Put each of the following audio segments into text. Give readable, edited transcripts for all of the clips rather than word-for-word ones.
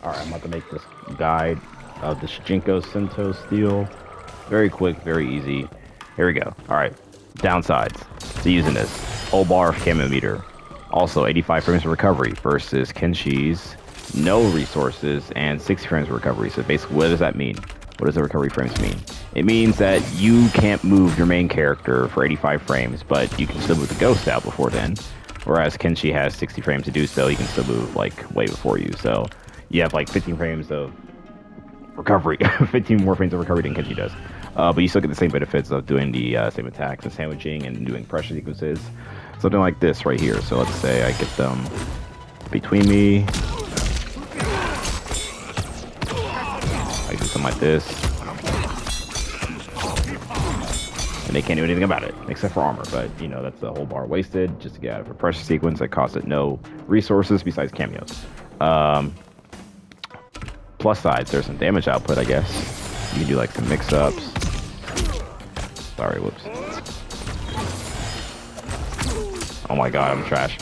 Alright, I'm about to make this guide of the Shujinko Sento steel. Very quick, very easy. Here we go. Alright, downsides to using this. Whole bar of camo meter. Also, 85 frames of recovery versus Kenshi's no resources and 60 frames of recovery. So basically, what does that mean? What does the recovery frames mean? It means that you can't move your main character for 85 frames, but you can still move the ghost out before then. Whereas Kenshi has 60 frames to do so, he can still move like way before you. So you have like 15 frames of recovery, 15 more frames of recovery than Kenshi does. But you still get the same benefits of doing the same attacks and sandwiching and doing pressure sequences. Something like this right here. So let's say I get them between me. I do something like this. And they can't do anything about it, except for armor. But, you know, that's the whole bar wasted just to get out of a pressure sequence that costs it no resources besides cameos. Plus sides, there's some damage output, I guess. You can do, like, some mix-ups. Sorry, whoops. Oh my god, I'm trash.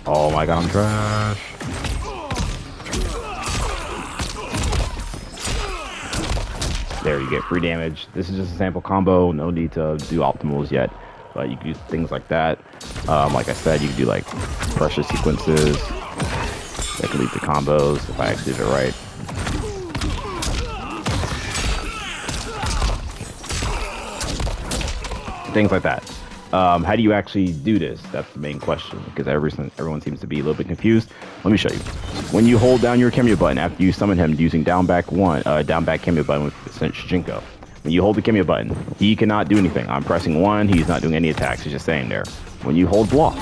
Oh my god, I'm trash. There, you get free damage. This is just a sample combo. No need to do optimals yet. But you can do things like that. Like I said, you can do like pressure sequences that can lead to combos if I actually did it right. Things like that. How do you actually do this? That's the main question, because everyone seems to be a little bit confused. Let me show you. When you hold down your cameo button after you summon him using down back cameo button with Shujinko. When you hold the cameo button, he cannot do anything. I'm pressing 1, he's not doing any attacks, he's just staying there. When you hold block,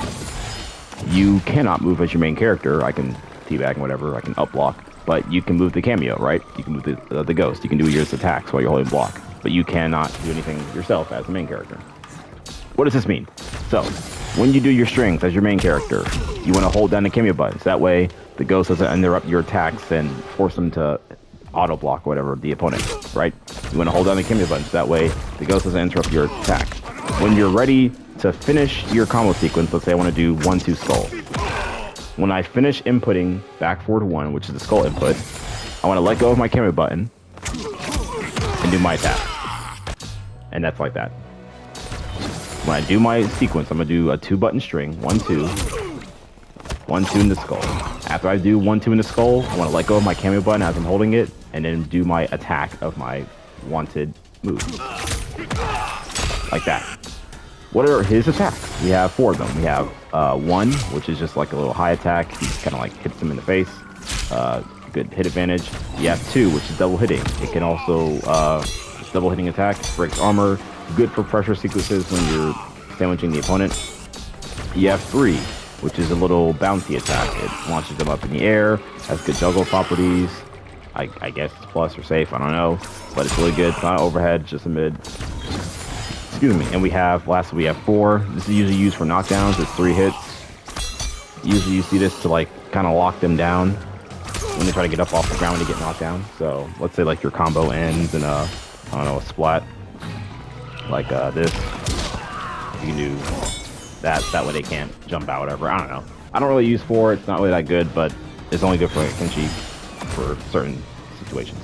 you cannot move as your main character. I can teabag and whatever, I can up block, but you can move the cameo, right? You can move the ghost, you can do your attacks while you're holding block, but you cannot do anything yourself as the main character. What does this mean? So, when you do your strings as your main character, you want to hold down the cameo buttons. That way, the ghost doesn't interrupt your attacks and force them to auto block whatever the opponent, right? You want to hold down the cameo buttons. That way, the ghost doesn't interrupt your attack. When you're ready to finish your combo sequence, let's say I want to do 1-2 skull. When I finish inputting back forward 1, which is the skull input, I want to let go of my cameo button and do my attack. And that's like that. When I do my sequence, I'm going to do a 2-button string, 1-2, 1-2 in the skull. After I do 1-2 in the skull, I want to let go of my cameo button as I'm holding it, and then do my attack of my wanted move. Like that. What are his attacks? We have 4 of them. We have 1, which is just like a little high attack. He kind of like hits him in the face. Good hit advantage. You have 2, which is double hitting. It can also double hitting attack, breaks armor. Good for pressure sequences when you're sandwiching the opponent. You have 3, which is a little bouncy attack. It launches them up in the air, has good juggle properties. I guess it's plus or safe, I don't know. But it's really good. It's not overhead, just a mid. Excuse me. And lastly, we have 4. This is usually used for knockdowns. It's 3 hits. Usually you see this to like kind of lock them down when they try to get up off the ground when they get knocked down. So let's say like your combo ends in a, I don't know, a splat. Like this. You can do that way they can't jump out, whatever. I don't know. I don't really use 4. It's not really that good, but it's only good for Kenshi for certain situations.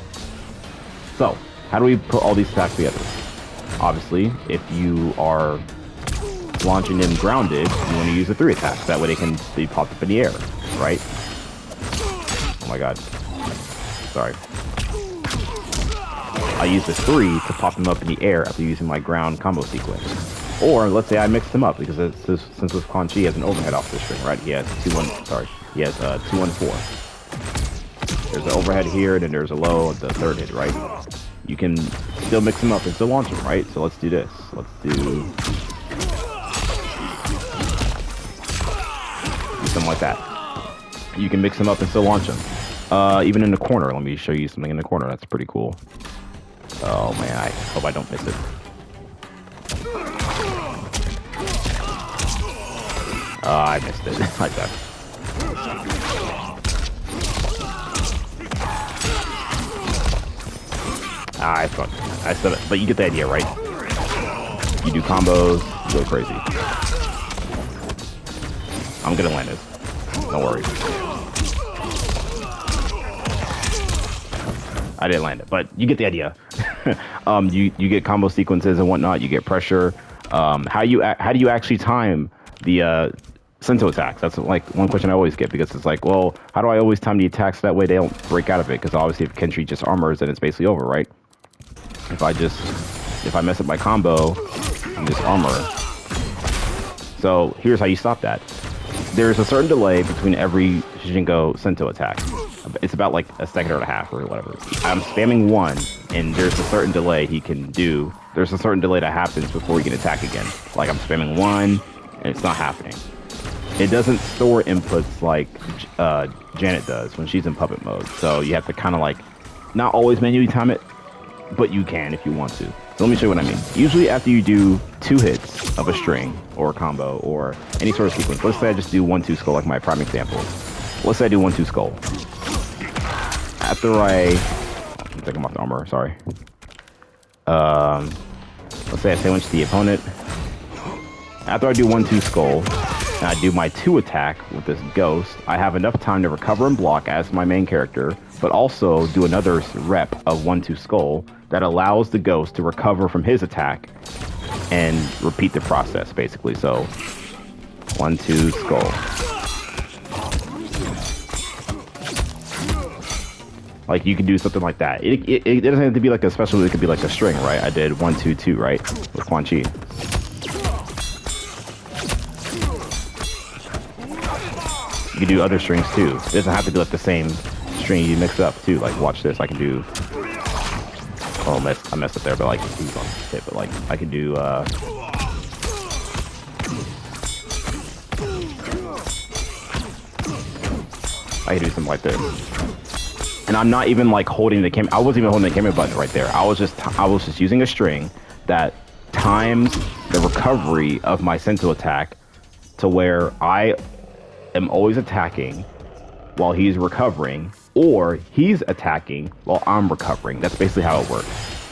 So, how do we put all these attacks together? Obviously, if you are launching them grounded, you want to use the 3 attacks. That way they can be popped up in the air, right? Oh my god. Sorry. I use the 3 to pop them up in the air after using my ground combo sequence. Or let's say I mix them up because since with Quan Chi has an overhead off the string, right? He has 2-1. Sorry, he has 2-1-4. There's an overhead here, and then there's a low at the 3rd hit, right? You can still mix them up and still launch them, right? So let's do this. Let's do something like that. You can mix them up and still launch them. Even in the corner. Let me show you something in the corner. That's pretty cool. Oh man, I hope I don't miss it. I missed it. Like that. I fucked. I said it, but you get the idea, right? You do combos, you go crazy. I'm gonna land this. Don't worry. I didn't land it, but you get the idea. You get combo sequences and whatnot. You get pressure. How do you actually time the Sento attacks? That's like one question I always get, because it's like, well, how do I always time the attacks so that way they don't break out of it? Because obviously, if Kenshi just armors, then it's basically over, right? If I mess up my combo, I'm just armor. So here's how you stop that. There's a certain delay between every Shujinko Sento attack. It's about like a second or a half or whatever. I'm spamming 1, and there's a certain delay he can do. There's a certain delay that happens before he can attack again. Like I'm spamming 1, and it's not happening. It doesn't store inputs like Janet does when she's in puppet mode. So you have to kind of like, not always manually time it, but you can if you want to. So let me show you what I mean. Usually after you do 2 hits of a string or a combo or any sort of sequence, let's say I just do 1-2 skull like my prime example. Let's say I do 1-2 skull. After I'm taking off the armor, sorry. Let's say I sandwich the opponent. After I do 1-2 skull, and I do my 2 attack with this ghost, I have enough time to recover and block as my main character, but also do another rep of 1-2 skull that allows the ghost to recover from his attack and repeat the process, basically. So 1-2 skull. Like you can do something like that. It doesn't have to be like a special. It could be like a string, right? I did 1-2-2, right, with Quan Chi. You can do other strings too. It doesn't have to be like the same string you mix up too. Like watch this. I can do. Oh, I messed up there, but like he's on hit. But like I can do. I can do something like this. And I'm not even like holding the camera. I wasn't even holding the camera button right there. I was just using a string that times the recovery of my Sento attack to where I am always attacking while he's recovering, or he's attacking while I'm recovering. That's basically how it works.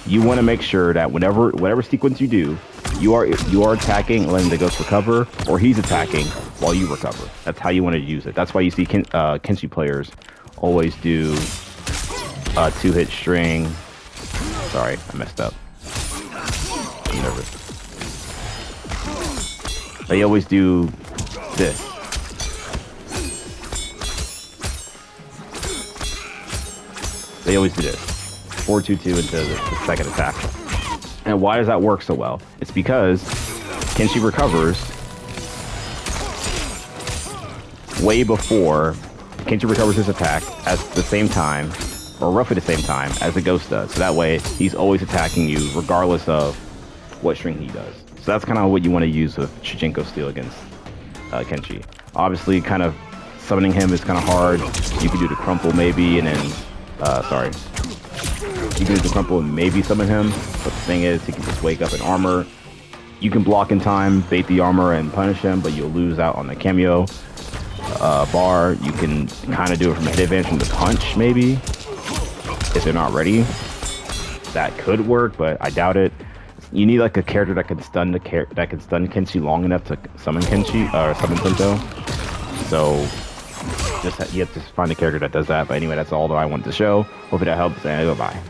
You want to make sure that whatever sequence you do, you are attacking, letting the ghost recover, or he's attacking while you recover. That's how you want to use it. That's why you see Kenshi players always do a 2-hit string. Sorry, I messed up. I'm nervous. They always do this. They always do this. 4-2-2 into the second attack. And why does that work so well? It's because Kenshi recovers way before Kenshi recovers his attack at the same time, or roughly the same time, as the ghost does. So that way, he's always attacking you regardless of what string he does. So that's kind of what you want to use with Shujinko Steel against Kenshi. Obviously, kind of summoning him is kind of hard. You can do the crumple maybe, and then, sorry. You can do the crumple and maybe summon him, but the thing is, he can just wake up in armor. You can block in time, bait the armor, and punish him, but you'll lose out on the cameo bar. You can kind of do it from a hit advantage from the punch, maybe, if they're not ready. That could work, but I doubt it. You need like a character that can stun Kenshi long enough to summon Kenshi or summon Sento. So you have to find a character that does that. But anyway, that's all that I wanted to show. Hope that helps, and goodbye.